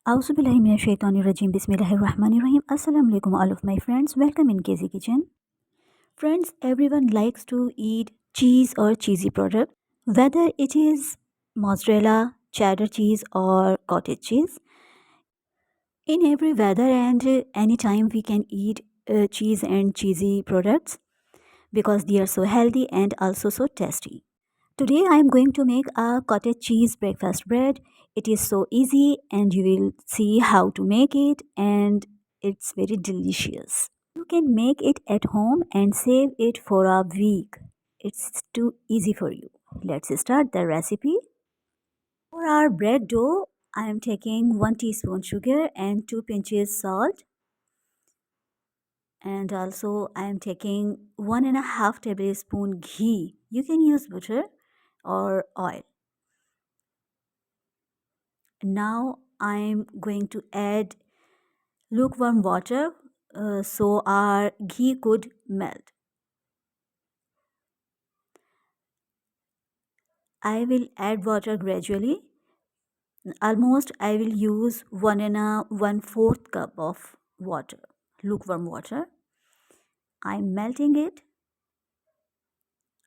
Auzubillahiminash-shaytanir-rajim. Bismillahir-rahmanir-rahim. Assalamualaikum all of my friends. Welcome in K.Z Kitchen. Friends, everyone likes to eat cheese or cheesy product, whether it is mozzarella, cheddar cheese or cottage cheese. In every weather and any time we can eat cheese and cheesy products because they are so healthy and also so tasty. Today I am going to make a cottage cheese breakfast bread. It is so easy and you will see how to make it, and it's very delicious. You can make it at home and save it for a week. It's too easy for you. Let's start the recipe. For our bread dough, I am taking 1 teaspoon sugar and 2 pinches salt. And also I am taking 1.5 tablespoon ghee. You can use butter or oil. Now I'm going to add lukewarm water so our ghee could melt. I will add water gradually. Almost I will use 1 1/4 cup of water, lukewarm water. I'm melting it.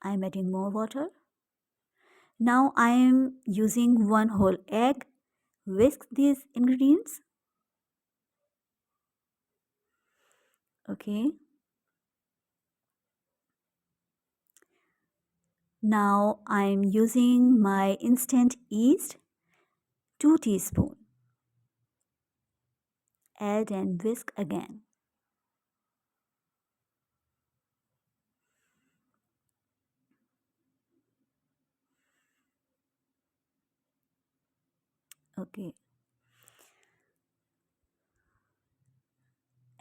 I'm adding more water. Now I am using 1 whole egg. Whisk these ingredients. Okay. Now I'm using my instant yeast, 2 teaspoon. Add and whisk again. Okay.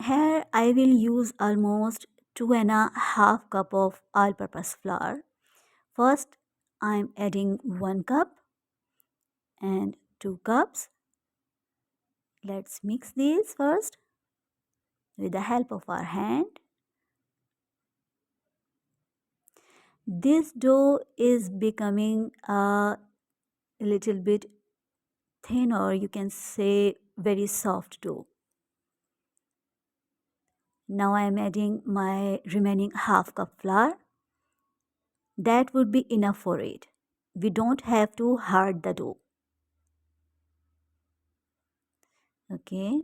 Here I will use almost 2.5 cup of all-purpose flour. First I'm adding 1 cup and 2 cups. Let's mix these first with the help of our hand. This dough is becoming a little bit thin, or you can say very soft dough. Now I am adding my remaining half cup flour. That would be enough for it. We don't have to hard the dough. Okay.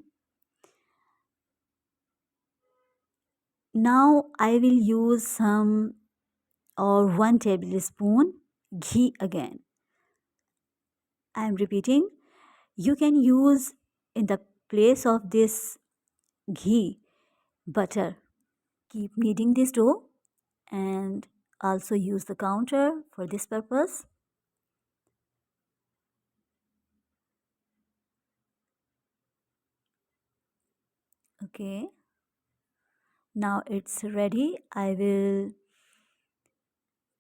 Now I will use some or 1 tablespoon ghee again. I am repeating, you can use in the place of this ghee butter. Keep kneading this dough and also use the counter for this purpose. Okay. Now it's ready. I will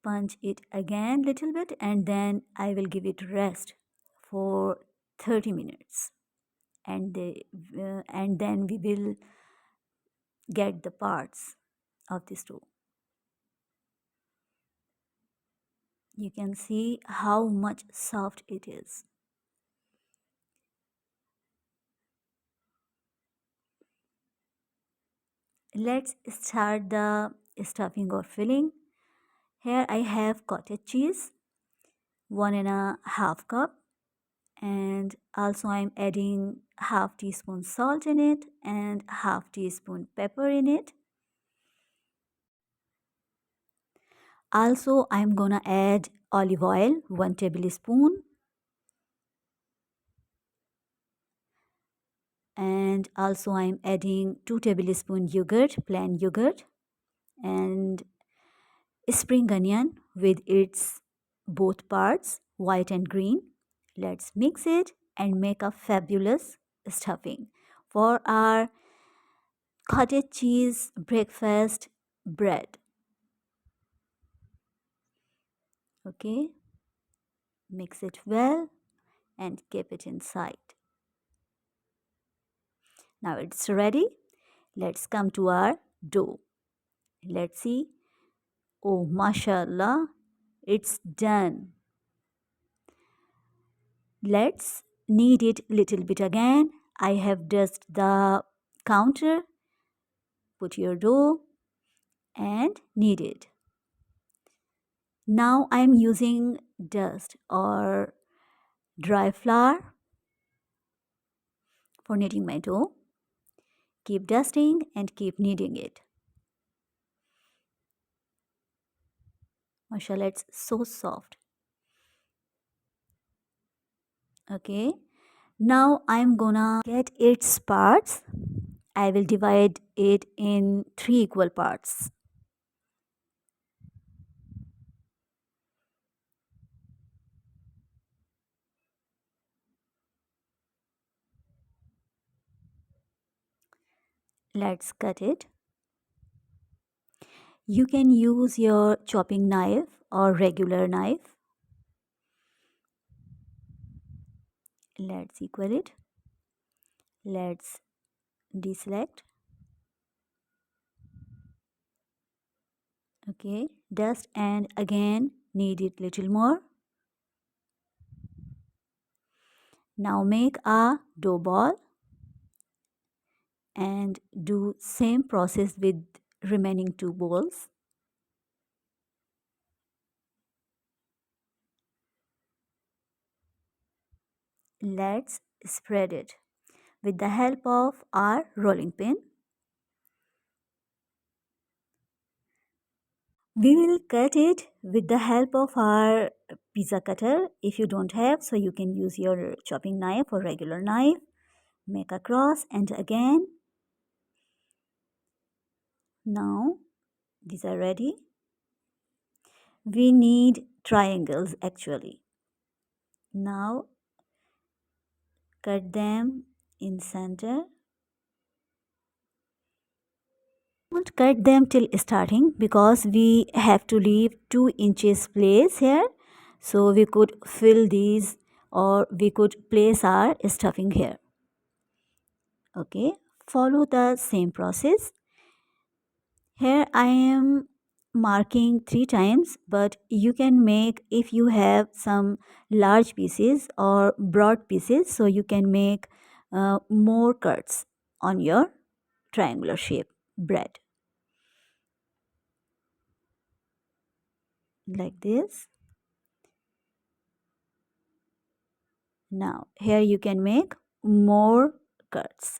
punch it again little bit and then I will give it rest for 30 minutes, and then we will get the parts of this dough. You can see how much soft it is. Let's start the stuffing or filling. Here I have cottage cheese, 1.5 cup, and also I'm adding half teaspoon salt in it and half teaspoon pepper in it. Also I'm gonna add olive oil, 1 tablespoon, and also I'm adding 2 tablespoon yogurt, plain yogurt, and spring onion with its both parts, white and green. Let's mix it and make a fabulous stuffing for our cottage cheese breakfast bread. Okay, mix it well and keep it inside. Now it's ready. Let's come to our dough. Let's see. Oh, mashallah, it's done. Let's knead it little bit again. I have dusted the counter. Put your dough and knead it. Now I am using dust or dry flour for kneading my dough. Keep dusting and keep kneading it. Mashallah, it's so soft. Okay, now I'm gonna get its parts. I will divide it in 3 equal parts. Let's cut it. You can use your chopping knife or regular knife. Let's equal it. Let's deselect. Okay, dust and again knead it little more. Now make a dough ball and do same process with remaining 2 balls. Let's spread it with the help of our rolling pin. We will cut it with the help of our pizza cutter. If you don't have, so you can use your chopping knife or regular knife. Make a cross and again. Now these are ready. We need triangles actually. Now cut them in center. Don't cut them till starting because we have to leave 2 inches place here, so we could fill these or we could place our stuffing here. Okay, follow the same process. Here I am marking 3 times, but you can make if you have some large pieces or broad pieces, so you can make more cuts on your triangular shape bread like this. Now here you can make more cuts.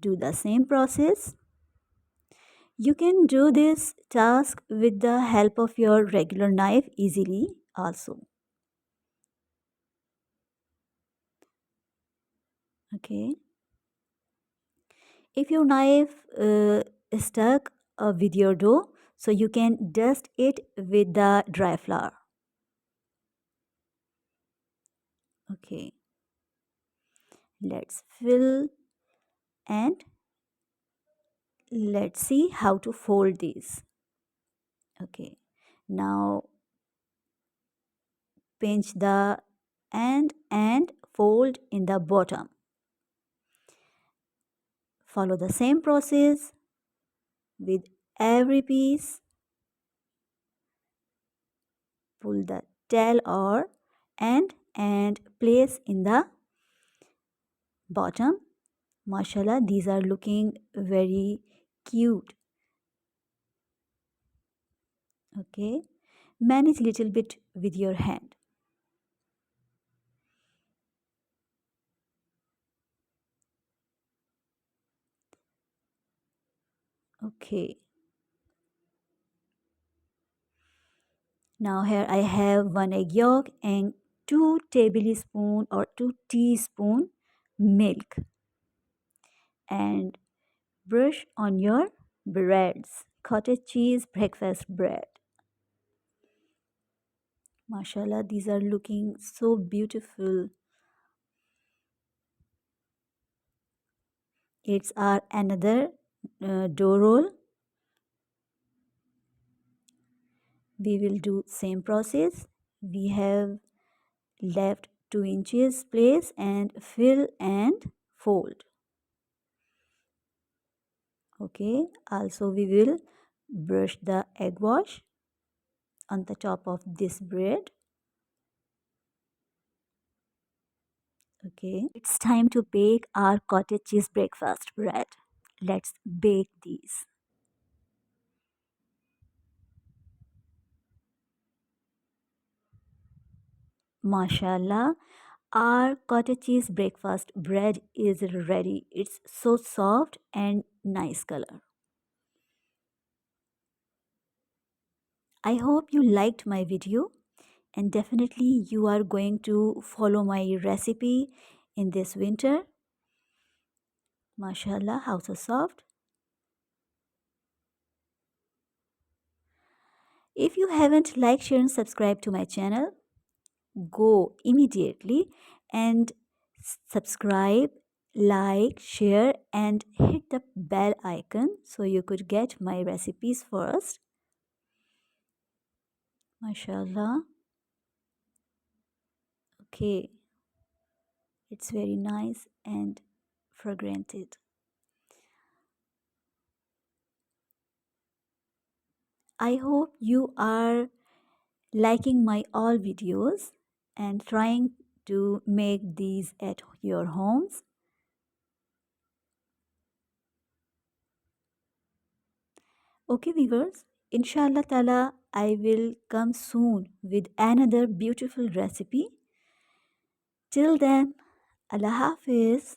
Do the same process. You can do this task with the help of your regular knife easily also. Okay. If your knife is stuck with your dough, so you can dust it with the dry flour. Okay. Let's fill and let's see how to fold these. Okay. Now pinch the end and fold in the bottom. Follow the same process with every piece. Pull the tail or end and place in the bottom. Mashallah, these are looking very cute. Okay, manage little bit with your hand. Okay, now here I have 1 egg yolk and 2 tablespoon or 2 teaspoon milk, and brush on your breads. Cottage cheese breakfast bread. Mashallah, these are looking so beautiful. It's our another dough roll. We will do same process. We have left 2 inches place and fill and fold. Okay, also we will brush the egg wash on the top of this bread. Okay, it's time to bake our cottage cheese breakfast bread. Let's bake these. Mashallah, our cottage cheese breakfast bread is ready. It's so soft and nice color. I hope you liked my video and definitely you are going to follow my recipe in this winter. Mashallah, how so soft. If you haven't liked, share and subscribe to my channel, go immediately and subscribe, like, share and hit the bell icon so you could get my recipes first. Mashallah. Okay, it's very nice and fragranted. I hope you are liking my all videos and trying to make these at your homes. Okay, viewers, inshallah ta'ala, I will come soon with another beautiful recipe. Till then, Allah Hafiz.